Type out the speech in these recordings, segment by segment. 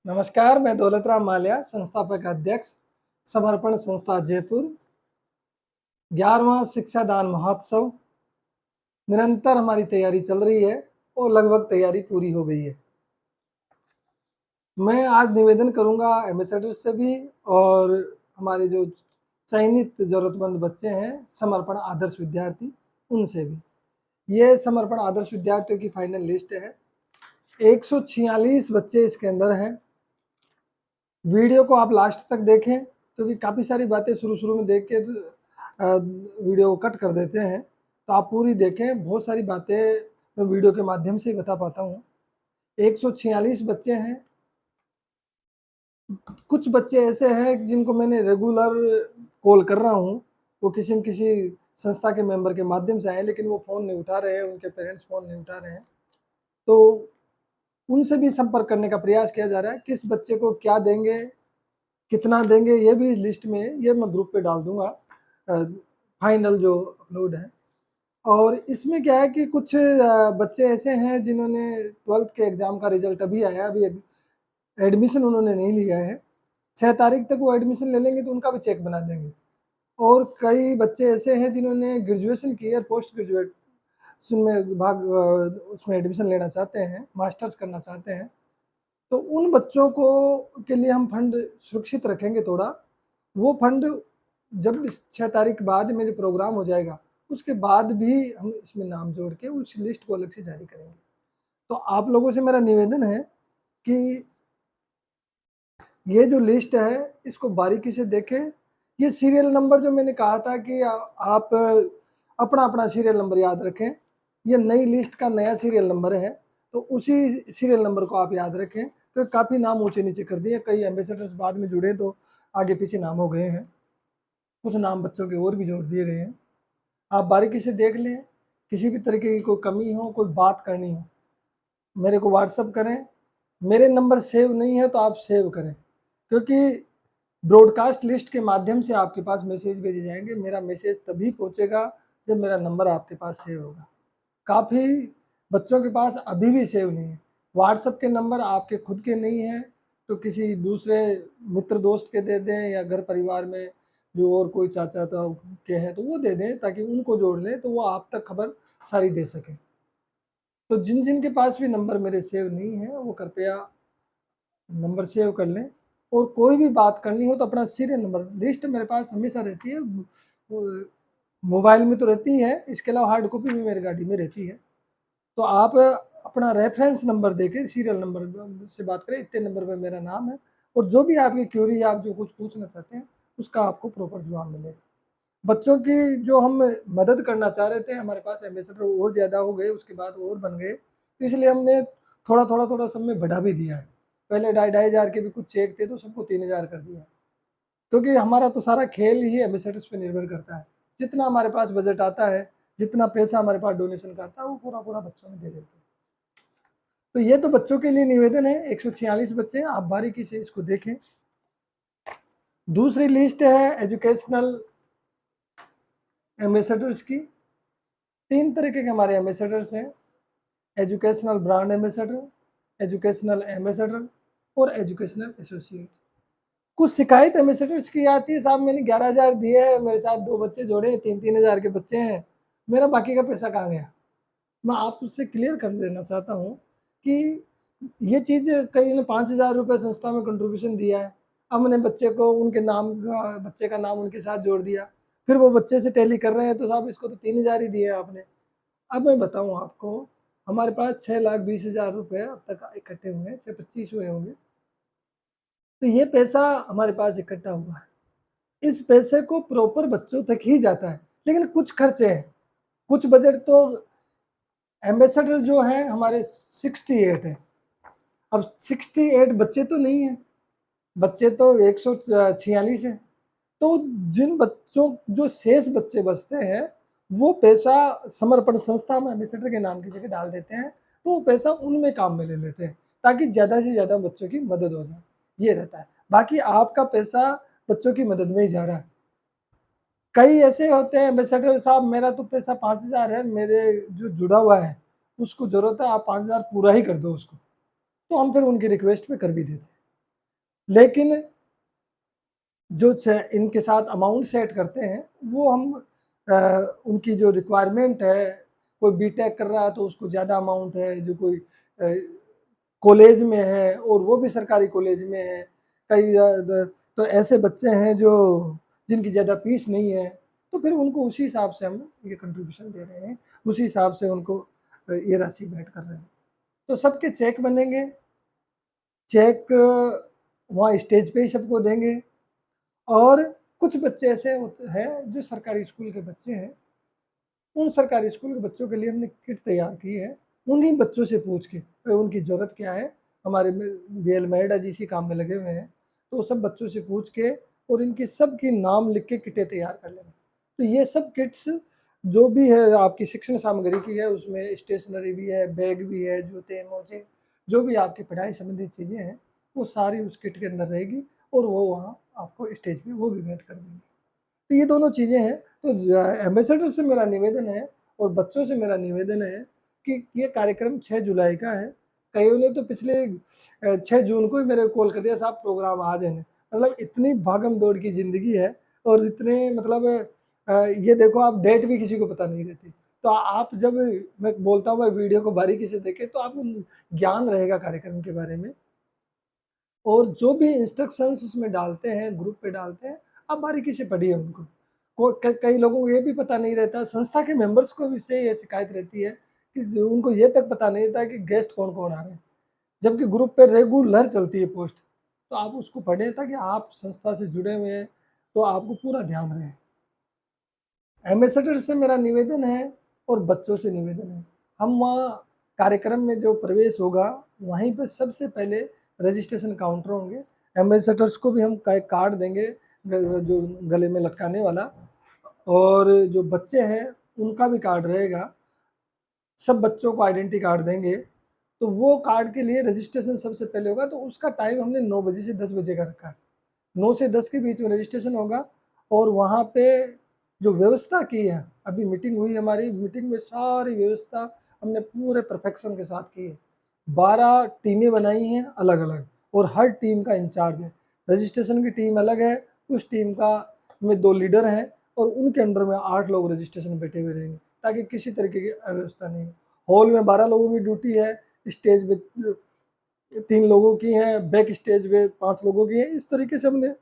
नमस्कार, मैं दौलतराम माल्या, संस्थापक अध्यक्ष, समर्पण संस्था जयपुर। 11वां शिक्षादान महोत्सव निरंतर हमारी तैयारी चल रही है और लगभग तैयारी पूरी हो गई है। मैं आज निवेदन करूंगा एम्बेसडर से भी और हमारे जो चयनित जरूरतमंद बच्चे हैं, समर्पण आदर्श विद्यार्थी, उनसे भी। ये समर्पण आदर्श विद्यार्थियों की फाइनल लिस्ट है। 146 बच्चे इसके अंदर हैं। वीडियो को आप लास्ट तक देखें, क्योंकि काफ़ी सारी बातें शुरू में देख के वीडियो को कट कर देते हैं, तो आप पूरी देखें। बहुत सारी बातें मैं वीडियो के माध्यम से बता पाता हूँ। 146 बच्चे हैं। कुछ बच्चे ऐसे हैं जिनको मैंने रेगुलर कॉल कर रहा हूँ, वो किसी न किसी संस्था के मेंबर के माध्यम से आए, लेकिन वो फ़ोन नहीं उठा रहे हैं, उनके पेरेंट्स फ़ोन नहीं उठा रहे हैं। तो उनसे भी संपर्क करने का प्रयास किया जा रहा है। किस बच्चे को क्या देंगे, कितना देंगे, ये भी लिस्ट में, ये मैं ग्रुप पे डाल दूंगा फाइनल जो अपलोड है। और इसमें क्या है कि कुछ बच्चे ऐसे हैं जिन्होंने 12th के एग्ज़ाम का रिजल्ट अभी आया, अभी एडमिशन उन्होंने नहीं लिया है। 6 तारीख तक वो एडमिशन ले लेंगे तो उनका भी चेक बना देंगे। और कई बच्चे ऐसे हैं जिन्होंने ग्रेजुएशन की है, पोस्ट ग्रेजुएट में भाग उसमें एडमिशन लेना चाहते हैं, मास्टर्स करना चाहते हैं, तो उन बच्चों को के लिए हम फंड सुरक्षित रखेंगे थोड़ा। वो फंड जब 6 तारीख बाद में जो प्रोग्राम हो जाएगा, उसके बाद भी हम इसमें नाम जोड़ के उस लिस्ट को अलग से जारी करेंगे। तो आप लोगों से मेरा निवेदन है कि ये जो लिस्ट है, इसको बारीकी से देखें। ये सीरियल नंबर जो मैंने कहा था कि आप अपना सीरियल नंबर याद रखें। ये नई लिस्ट का नया सीरियल नंबर है, तो उसी सीरियल नंबर को आप याद रखें, क्योंकि काफ़ी नाम ऊँचे नीचे कर दिए। कई एम्बेसडर्स बाद में जुड़े तो आगे पीछे नाम हो गए हैं। कुछ नाम बच्चों के और भी जोड़ दिए गए हैं। आप बारीकी से देख लें। किसी भी तरीके की कोई कमी हो, कोई बात करनी हो, मेरे को व्हाट्सअप करें। मेरे नंबर सेव नहीं है तो आप सेव करें, क्योंकि ब्रॉडकास्ट लिस्ट के माध्यम से आपके पास मैसेज भेजे जाएंगे। मेरा मैसेज तभी पहुंचेगा जब मेरा नंबर आपके पास सेव होगा। काफ़ी बच्चों के पास अभी भी सेव नहीं है। व्हाट्सएप के नंबर आपके खुद के नहीं हैं तो किसी दूसरे मित्र दोस्त के दे दें, या घर परिवार में जो और कोई चाचा के हैं तो वो दे दें, ताकि उनको जोड़ लें तो वो आप तक खबर सारी दे सकें। तो जिन जिन के पास भी नंबर मेरे सेव नहीं है, वो कृपया नंबर सेव कर लें। और कोई भी बात करनी हो तो अपना सीरियल नंबर, लिस्ट मेरे पास हमेशा रहती है, मोबाइल में तो रहती है, इसके अलावा हार्ड कॉपी भी मेरी गाड़ी में रहती है। तो आप अपना रेफरेंस नंबर देके सीरियल नंबर से बात करें, इतने नंबर पे मेरा नाम है, और जो भी आपकी क्यूरी है, आप जो कुछ पूछना चाहते हैं, उसका आपको प्रॉपर जवाब मिलेगा। बच्चों की जो हम मदद करना चाह रहे थे, हमारे पास एम्बेसडर और ज़्यादा हो गए, उसके बाद और बन गए, तो इसलिए हमने थोड़ा सब में बढ़ा भी दिया है। पहले 2,500 के भी कुछ चेक थे, तो सबको 3,000 कर दिया। क्योंकि हमारा तो सारा खेल ही एम्बेसडर्स पे निर्भर करता है। जितना हमारे पास बजट आता है, जितना पैसा हमारे पास डोनेशन का आता है, वो पूरा बच्चों में दे देते हैं। तो ये तो बच्चों के लिए निवेदन है। 146 बच्चे, आप बारीकी से इसको देखें। दूसरी लिस्ट है एजुकेशनल एम्बेसडर्स की। 3 तरीके के हमारे एम्बेसडर्स हैं: educational brand ambassador, educational ambassador और एजुकेशनल एसोसिएट। कुछ शिकायत एम्बेसडर्स की आती है, साहब मैंने 11,000 दिए हैं, मेरे साथ 2 बच्चे जोड़े, 3-3 हज़ार के बच्चे हैं, मेरा बाकी का पैसा कहाँ गया? मैं आपसे क्लियर कर देना चाहता हूँ कि ये चीज़, कई ने 5,000 रुपये संस्था में कंट्रीब्यूशन दिया है, अब मैंने बच्चे को उनके नाम बच्चे का नाम उनके साथ जोड़ दिया, फिर वो बच्चे से टैली कर रहे हैं, तो साहब इसको तो 3,000 ही दिए आपने। अब मैं बताऊँ आपको, हमारे पास 6,20,000 रुपये अब तक इकट्ठे हुए हैं, 6-25 हुए होंगे। तो ये पैसा हमारे पास इकट्ठा हुआ है। इस पैसे को प्रॉपर बच्चों तक ही जाता है, लेकिन कुछ खर्चे हैं, कुछ बजट तो एम्बेसडर जो है हमारे 68 है। अब 68 बच्चे तो नहीं है, बच्चे तो 146 है। तो जिन बच्चों, जो शेष बच्चे बचते हैं, वो पैसा समर्पण संस्था में एम्बेसडर के नाम की जगह डाल देते हैं, तो वो पैसा उनमें काम में ले लेते हैं, ताकि ज़्यादा से ज़्यादा बच्चों की मदद हो जाए, ये रहता है। बाकी आपका पैसा बच्चों की मदद में ही जा रहा है। कई ऐसे होते हैं एम्बेसडर साहब, मेरा तो पैसा 5,000 है, मेरे जो जुड़ा हुआ है उसको ज़रूरत है, आप 5,000 पूरा ही कर दो उसको, तो हम फिर उनकी रिक्वेस्ट पे कर भी देते हैं। लेकिन जो इनके साथ अमाउंट सेट करते हैं वो हम उनकी जो रिक्वायरमेंट है, कोई बीटेक कर रहा है तो उसको ज़्यादा अमाउंट है, जो कोई कॉलेज में है और वो भी सरकारी कॉलेज में है, कई तो ऐसे बच्चे हैं जो जिनकी ज़्यादा फीस नहीं है, तो फिर उनको उसी हिसाब से हम ये कंट्रीब्यूशन दे रहे हैं, उसी हिसाब से उनको ये राशि भेंट कर रहे हैं। तो सबके चेक बनेंगे, चेक वहाँ स्टेज पे ही सबको देंगे। और कुछ बच्चे ऐसे होते हैं जो सरकारी स्कूल के बच्चे हैं, उन सरकारी स्कूल के बच्चों के लिए हमने किट तैयार की है। उन्हीं बच्चों से पूछ के उनकी ज़रूरत क्या है, हमारे बीएल मेडा जी इसी काम में लगे हुए हैं, तो सब बच्चों से पूछ के और इनकी सब की नाम लिख के किटें तैयार कर लेंगे। तो ये सब किट्स जो भी है आपकी शिक्षण सामग्री की है, उसमें स्टेशनरी भी है, बैग भी है, जूते मोजे, जो भी आपकी पढ़ाई संबंधित चीज़ें हैं, वो सारी उस किट के अंदर रहेगी और वो वहाँ आपको स्टेज पे वो भी भेंट कर देंगे। तो ये दोनों चीज़ें हैं। तो एम्बेसडर से मेरा निवेदन है और बच्चों से मेरा निवेदन है कि ये कार्यक्रम 6 जुलाई का है। कईयों ने तो पिछले 6 जून को ही मेरे को कॉल कर दिया, साहब प्रोग्राम आ जाने। मतलब इतनी भागम-दौड़ की ज़िंदगी है और इतने मतलब ये देखो आप डेट भी किसी को पता नहीं रहती। तो आप जब मैं बोलता हूँ मैं वीडियो को बारीकी से देखें तो आपको ज्ञान रहेगा कार्यक्रम के बारे में। और जो भी इंस्ट्रक्शंस उसमें डालते हैं, ग्रुप पे डालते हैं, आप बारीकी से पढ़िए उनको। कई लोगों को ये भी पता नहीं रहता, संस्था के मेंबर्स को भी इससे ये शिकायत रहती है कि उनको ये तक पता नहीं रहता कि गेस्ट कौन-कौन आ रहे हैं। जबकि ग्रुप पे रेगुलर चलती है पोस्ट, तो आप उसको पढ़ें ताकि आप संस्था से जुड़े हुए हैं, तो आपको पूरा ध्यान रहे। एम्बेसडर से मेरा निवेदन है और बच्चों से निवेदन है, हम वहाँ कार्यक्रम में जो प्रवेश होगा, वहीं पे सबसे पहले रजिस्ट्रेशन काउंटर होंगे। एम्बेसडर्स को भी हम कार्ड देंगे जो गले में लटकाने वाला, और जो बच्चे हैं उनका भी कार्ड रहेगा। सब बच्चों को आइडेंटिटी कार्ड देंगे, तो वो कार्ड के लिए रजिस्ट्रेशन सबसे पहले होगा। तो उसका टाइम हमने 9 बजे से 10 बजे का रखा है। 9 से 10 के बीच में रजिस्ट्रेशन होगा और वहाँ पे जो व्यवस्था की है, अभी मीटिंग हुई हमारी, मीटिंग में सारी व्यवस्था हमने पूरे परफेक्शन के साथ की है। 12 टीमें बनाई हैं अलग-अलग और हर टीम का इंचार्ज है। रजिस्ट्रेशन की टीम अलग है, उस टीम का में 2 लीडर हैं और उनके अंडर में 8 लोग रजिस्ट्रेशन में बैठे हुए रहेंगे, ताकि किसी तरीके की अव्यवस्था नहीं हो। हॉल में 12 लोगों की ड्यूटी है, स्टेज पे 3 लोगों की है, बैक स्टेज पे 5 लोगों की है। इस तरीके से हमने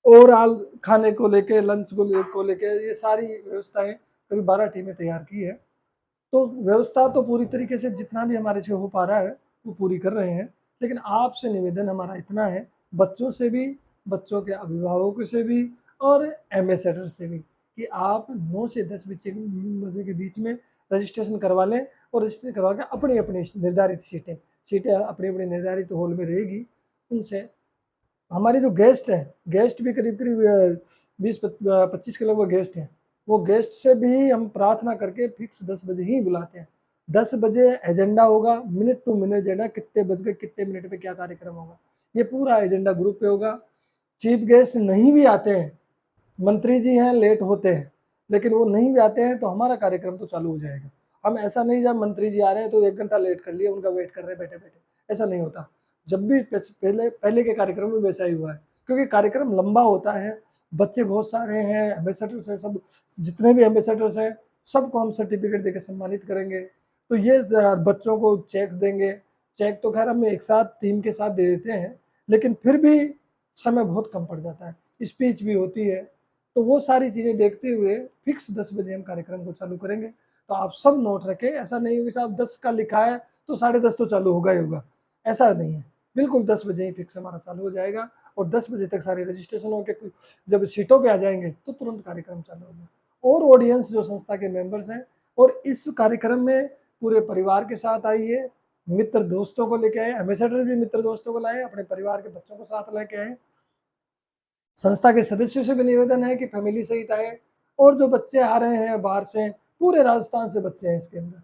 ओवरऑल खाने को लेके, लंच को लेके ये सारी व्यवस्थाएं करीब 12 टीमें तैयार की है। तो व्यवस्था तो पूरी तरीके से जितना भी हमारे से हो पा रहा है वो पूरी कर रहे हैं। लेकिन आपसे निवेदन हमारा इतना है, बच्चों से भी, बच्चों के अभिभावकों से भी और एम्बेसडर से भी, कि आप 9 से 10 बजे के बीच में रजिस्ट्रेशन करवा लें और रजिस्ट्रेशन करवा के अपनी अपनी निर्धारित सीटें अपनी अपनी निर्धारित हॉल में रहेगी। उनसे हमारे जो गेस्ट हैं, गेस्ट भी करीब करीब 20-25 के लगभग गेस्ट हैं। वो गेस्ट से भी हम प्रार्थना करके फिक्स 10 बजे ही बुलाते हैं। 10 बजे एजेंडा होगा, मिनट टू मिनट एजेंडा, कितने बज गए कितने मिनट पे क्या कार्यक्रम होगा, ये पूरा एजेंडा ग्रुप पे होगा। चीफ गेस्ट नहीं भी आते हैं, मंत्री जी हैं लेट होते हैं, लेकिन वो नहीं भी आते हैं तो हमारा कार्यक्रम तो चालू हो जाएगा। हम ऐसा नहीं जब मंत्री जी आ रहे हैं तो 1 घंटा लेट कर लिया, उनका वेट कर रहे हैं बैठे-बैठे, ऐसा नहीं होता। जब भी पहले पहले के कार्यक्रम में वैसा ही हुआ है, क्योंकि कार्यक्रम लंबा होता है, बच्चे बहुत सारे हैं, एम्बेसडर्स हैं, सब जितने भी एम्बेसडर्स हैं, सबको हम सर्टिफिकेट देके सम्मानित करेंगे। तो ये बच्चों को चेक देंगे, चेक तो खैर हम एक साथ टीम के साथ दे देते हैं, लेकिन फिर भी समय बहुत कम पड़ जाता है, स्पीच भी होती है। तो वो सारी चीज़ें देखते हुए फिक्स 10 बजे हम कार्यक्रम को चालू करेंगे। तो आप सब नोट रखें, ऐसा नहीं हो कि साहब 10 का लिखा है तो 10:30 तो चालू होगा ही होगा, ऐसा नहीं है। बिल्कुल 10 बजे ही फिक्स हमारा चालू हो जाएगा और 10 बजे तक सारे रजिस्ट्रेशन होके जब सीटों पे आ जाएँगे तो तुरंत कार्यक्रम चालू होगा। और ऑडियंस जो संस्था के मेंबर्स हैं और इस कार्यक्रम में पूरे परिवार के साथ आइए, मित्र दोस्तों को लेके आए, एम्बेसडर भी मित्र दोस्तों को लाए, अपने परिवार के बच्चों को साथ लेके आए। संस्था के सदस्यों से भी निवेदन है कि फैमिली सहित आए, और जो बच्चे आ रहे हैं बाहर से, पूरे राजस्थान से बच्चे हैं इसके अंदर,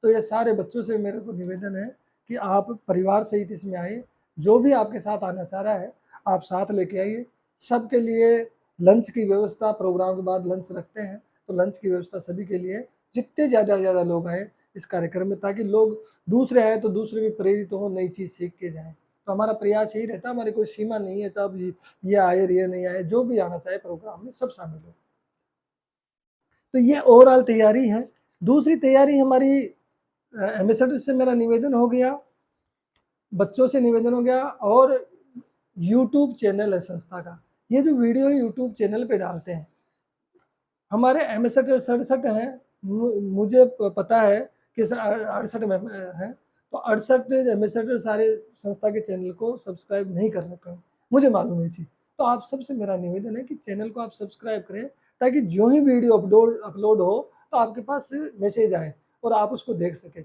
तो ये सारे बच्चों से मेरे को निवेदन है कि आप परिवार सहित इसमें आइए। जो भी आपके साथ आना चाह रहा है आप साथ लेके आइए। सबके लिए लंच की व्यवस्था, प्रोग्राम के बाद लंच रखते हैं, तो लंच की व्यवस्था सभी के लिए, जितने ज़्यादा से ज़्यादा लोग आए इस कार्यक्रम में, ताकि लोग दूसरे आए तो दूसरे भी प्रेरित हो, नई चीज़ सीख के जाएँ। तो हमारा प्रयास यही रहता है, हमारी कोई सीमा नहीं है, चाहे ये आए ये नहीं आए, जो भी आना चाहे प्रोग्राम में सब शामिल हो। तो ये ओवरऑल तैयारी है। दूसरी तैयारी हमारी एम्बेसडर से मेरा निवेदन हो गया, बच्चों से निवेदन हो गया, और यूट्यूब चैनल है संस्था का, ये जो वीडियो है यूट्यूब चैनल पे डालते हैं। हमारे एम्बेसडर 67 हैं, मुझे पता है कि 68 में हैं, तो 68 एम्बेसडर सारे संस्था के चैनल को सब्सक्राइब नहीं कर रखे हैं, मुझे मालूम है चीज़। तो आप सबसे मेरा निवेदन है कि चैनल को आप सब्सक्राइब करें, ताकि जो ही वीडियो अपलोड हो तो आपके पास मैसेज आए और आप उसको देख सकें।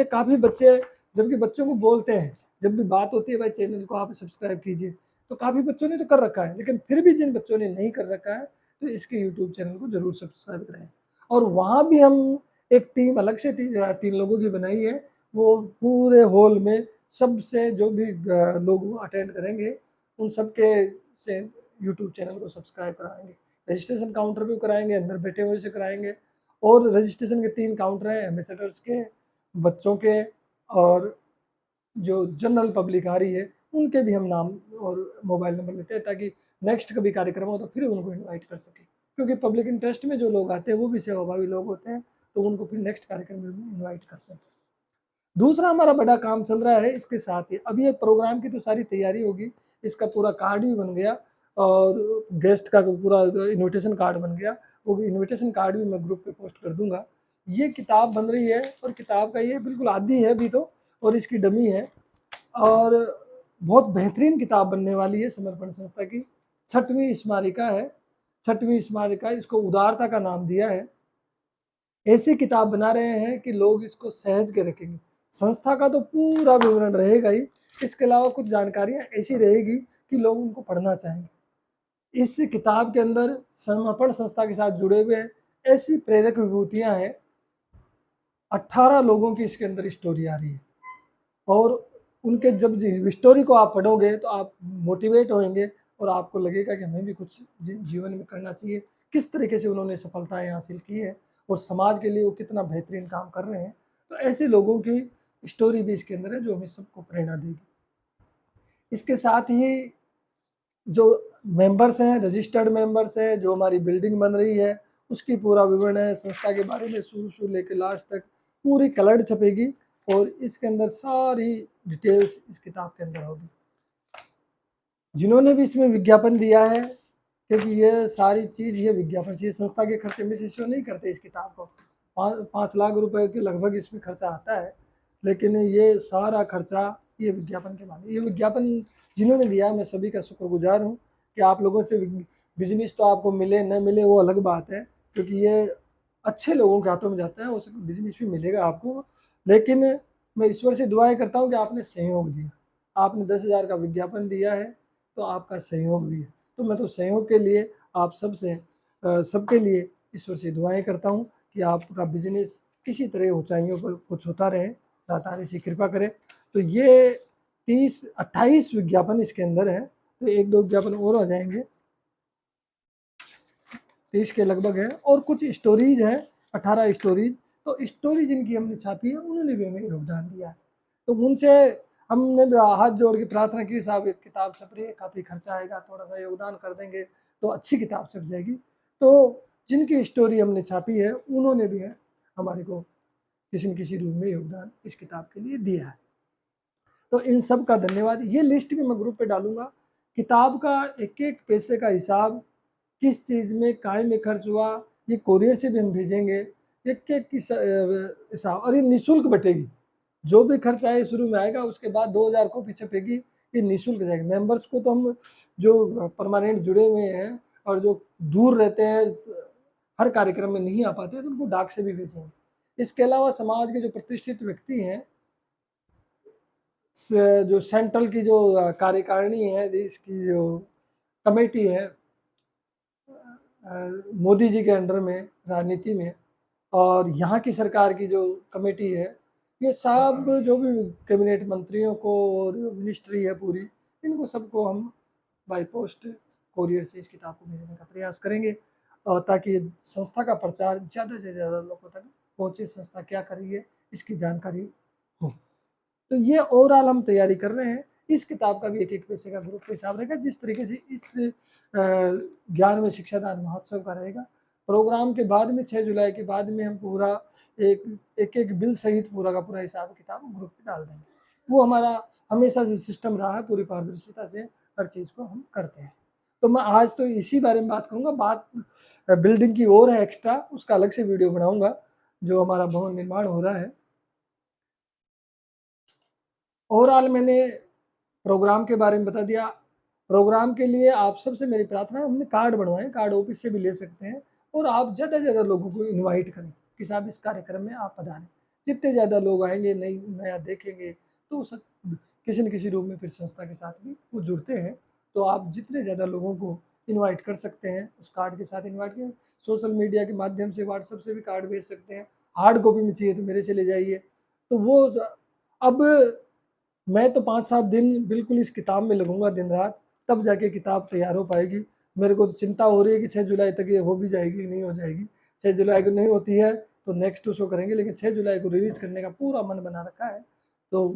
काफ़ी बच्चे, जबकि बच्चों को बोलते हैं, जब भी बात होती है भाई चैनल को आप सब्सक्राइब कीजिए, तो काफ़ी बच्चों ने तो कर रखा है, लेकिन फिर भी जिन बच्चों ने नहीं कर रखा है तो इसके यूट्यूब चैनल को जरूर सब्सक्राइब करें। और वहाँ भी हम एक टीम अलग से 3 लोगों की बनाई है, वो पूरे हॉल में सबसे जो भी लोग अटेंड करेंगे उन सब के से यूट्यूब चैनल को सब्सक्राइब कराएंगे। रजिस्ट्रेशन काउंटर पे कराएंगे, अंदर बैठे हुए से कराएंगे, और रजिस्ट्रेशन के 3 काउंटर हैं, एम्बेसडर्स के, बच्चों के, और जो जनरल पब्लिक आ रही है उनके भी हम नाम और मोबाइल नंबर लेते हैं, ताकि नेक्स्ट कभी कार्यक्रम हो तो फिर उनको इनवाइट कर सके, क्योंकि पब्लिक इंटरेस्ट में जो लोग आते हैं वो भी सेवाभावी लोग होते हैं, तो उनको फिर नेक्स्ट कार्यक्रम में इनवाइट करते हैं। दूसरा हमारा बड़ा काम चल रहा है, इसके साथ ही अभी एक प्रोग्राम की तो सारी तैयारी होगी, इसका पूरा कार्ड भी बन गया, और गेस्ट का पूरा इनविटेशन कार्ड बन गया, वो इनविटेशन कार्ड भी मैं ग्रुप पे पोस्ट कर दूंगा। ये किताब बन रही है, और किताब का ये बिल्कुल आदि है अभी तो, और इसकी डमी है, और बहुत बेहतरीन किताब बनने वाली है समर्पण संस्था की। 6वीं स्मारिका है, 6वीं स्मारिका, इसको उदारता का नाम दिया है। ऐसी किताब बना रहे हैं कि लोग इसको सहज के रखेंगे। संस्था का तो पूरा विवरण रहेगा ही, इसके अलावा कुछ जानकारियां ऐसी रहेगी कि लोग उनको पढ़ना चाहेंगे। इस किताब के अंदर समर्पण संस्था के साथ जुड़े हुए ऐसी प्रेरक विभूतियां हैं, 18 लोगों की इसके अंदर स्टोरी आ रही है, और उनके जब स्टोरी को आप पढ़ोगे तो आप मोटिवेट होंगे, और आपको लगेगा कि हमें भी कुछ जीवन में करना चाहिए, किस तरीके से उन्होंने सफलताएं हासिल की है, और समाज के लिए वो कितना बेहतरीन काम कर रहे हैं। तो ऐसे लोगों की स्टोरी भी इसके अंदर है, जो हमें सबको प्रेरणा देगी। इसके साथ ही जो मेंबर्स हैं, रजिस्टर्ड मेंबर्स हैं, जो हमारी बिल्डिंग बन रही है उसकी पूरा विवरण है, संस्था के बारे में शुरू से लेकर लास्ट तक पूरी कलर्ड छपेगी, और इसके अंदर सारी डिटेल्स इस किताब के अंदर होगी। जिन्होंने भी इसमें विज्ञापन दिया है, क्योंकि ये सारी चीज़ ये विज्ञापन से, संस्था के खर्चे में से शो नहीं करते इस किताब को, 5 लाख रुपए के लगभग इसमें खर्चा आता है, लेकिन ये सारा खर्चा ये विज्ञापन के माने। ये विज्ञापन जिन्होंने दिया, मैं सभी का शुक्रगुजार हूँ, कि आप लोगों से बिजनेस तो आपको मिले न मिले वो अलग बात है, क्योंकि ये अच्छे लोगों के हाथों में जाता है, उस बिजनेस भी मिलेगा आपको, लेकिन मैं ईश्वर से दुआएं करता हूँ कि आपने सहयोग दिया, आपने 10,000 का विज्ञापन दिया है, तो आपका सहयोग भी है। तो मैं तो सहयोग के लिए आप सबके लिए ईश्वर से दुआएं करता हूँ कि आपका बिजनेस किसी तरह ऊंचाइयों पर कुछ होता रहे, दातार ऐसी कृपा करे। तो ये 28 विज्ञापन इसके अंदर है, तो 1-2 विज्ञापन और आ जाएंगे, 30 के लगभग है, और कुछ स्टोरीज है, 18 स्टोरीज। तो स्टोरी जिनकी हमने छापी है उन्होंने भी हमें योगदान दिया है, तो उनसे हमने हाथ जोड़ के प्रार्थना की, साहब एक किताब छप रही है, काफ़ी खर्चा आएगा, थोड़ा सा योगदान कर देंगे तो अच्छी किताब छप जाएगी। तो जिनकी स्टोरी हमने छापी है उन्होंने भी है हमारे को किसी न किसी रूप में योगदान इस किताब के लिए दिया है। तो इन सब का धन्यवाद। ये लिस्ट भी मैं ग्रुप पे डालूंगा, किताब का एक एक पैसे का हिसाब, किस चीज़ में काय में खर्च हुआ, ये कोरियर से भी हम भेजेंगे, एक एक हिसाब, और ये निःशुल्क बटेगी। जो भी खर्च आए शुरू में आएगा, उसके बाद 2000 कॉपी छपेगी, ये निःशुल्क जाएगी। मेंबर्स को तो हम जो परमानेंट जुड़े हुए हैं और जो दूर रहते हैं, हर कार्यक्रम में नहीं आ पाते, तो उनको डाक से भी भेजेंगे। इसके अलावा समाज के जो प्रतिष्ठित व्यक्ति हैं, जो सेंट्रल की जो कार्यकारिणी है, देश की जो कमेटी है, मोदी जी के अंडर में राजनीति में, और यहाँ की सरकार की जो कमेटी है, ये सब जो भी कैबिनेट मंत्रियों को और मिनिस्ट्री है पूरी, इनको सबको हम बाई पोस्ट कोरियर से इस किताब को भेजने का प्रयास करेंगे, और ताकि संस्था का प्रचार ज़्यादा से ज़्यादा लोगों तक पहुँचे, संस्था क्या कर रही है इसकी जानकारी हो। तो ये ओवरऑल हम तैयारी कर रहे हैं। इस किताब का भी 1-1 पैसे का ग्रुप का हिसाब रहेगा। जिस तरीके से इस 11वें शिक्षादान महोत्सव का रहेगा, प्रोग्राम के बाद में 6 जुलाई के बाद में हम पूरा एक बिल सहित पूरा का पूरा हिसाब किताब ग्रुप पे डाल देंगे। वो हमारा हमेशा से सिस्टम रहा है, पूरी पारदर्शिता से हर चीज़ को हम करते हैं। तो मैं आज तो इसी बारे में बात करूँगा, बात बिल्डिंग की और है एक्स्ट्रा, उसका अलग से वीडियो बनाऊँगा, जो हमारा भवन निर्माण हो रहा है। ओवरऑल मैंने प्रोग्राम के बारे में बता दिया। प्रोग्राम के लिए आप सबसे मेरी प्रार्थना है, हमने कार्ड बनवाए, कार्ड ऑफिस से भी ले सकते हैं और आप ज़्यादा से ज़्यादा लोगों को इनवाइट करें कि साहब इस कार्यक्रम में आप पधारें। जितने ज़्यादा लोग आएँगे, नया देखेंगे, तो सब किसी न किसी रूप में फिर संस्था के साथ भी वो जुड़ते हैं। तो आप जितने ज़्यादा लोगों को इनवाइट कर सकते हैं, उस कार्ड के साथ इनवाइट करें। सोशल मीडिया के माध्यम से व्हाट्सएप से भी कार्ड भेज सकते हैं। हार्ड कॉपी में चाहिए तो मेरे से ले जाइए। तो वो अब मैं तो 5-7 दिन बिल्कुल इस किताब में लगूँगा दिन-रात, तब जाके किताब तैयार हो पाएगी। मेरे को तो चिंता हो रही है कि 6 जुलाई तक ये हो भी जाएगी, नहीं हो जाएगी। 6 जुलाई को नहीं होती है, तो नेक्स्ट शो करेंगे, लेकिन 6 जुलाई को रिलीज़ करने का पूरा मन बना रखा है। तो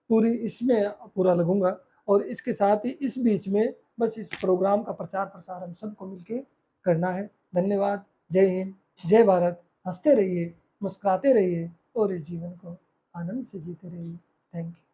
पूरी इसमें पूरा लगूँगा और इसके साथ ही इस बीच में बस इस प्रोग्राम का प्रचार-प्रसार हम सबको मिलके करना है। धन्यवाद, जय हिंद, जय भारत। हँसते रहिए, मुस्कुराते रहिए और इस जीवन को आनंद से जीते रहिए। Thank you.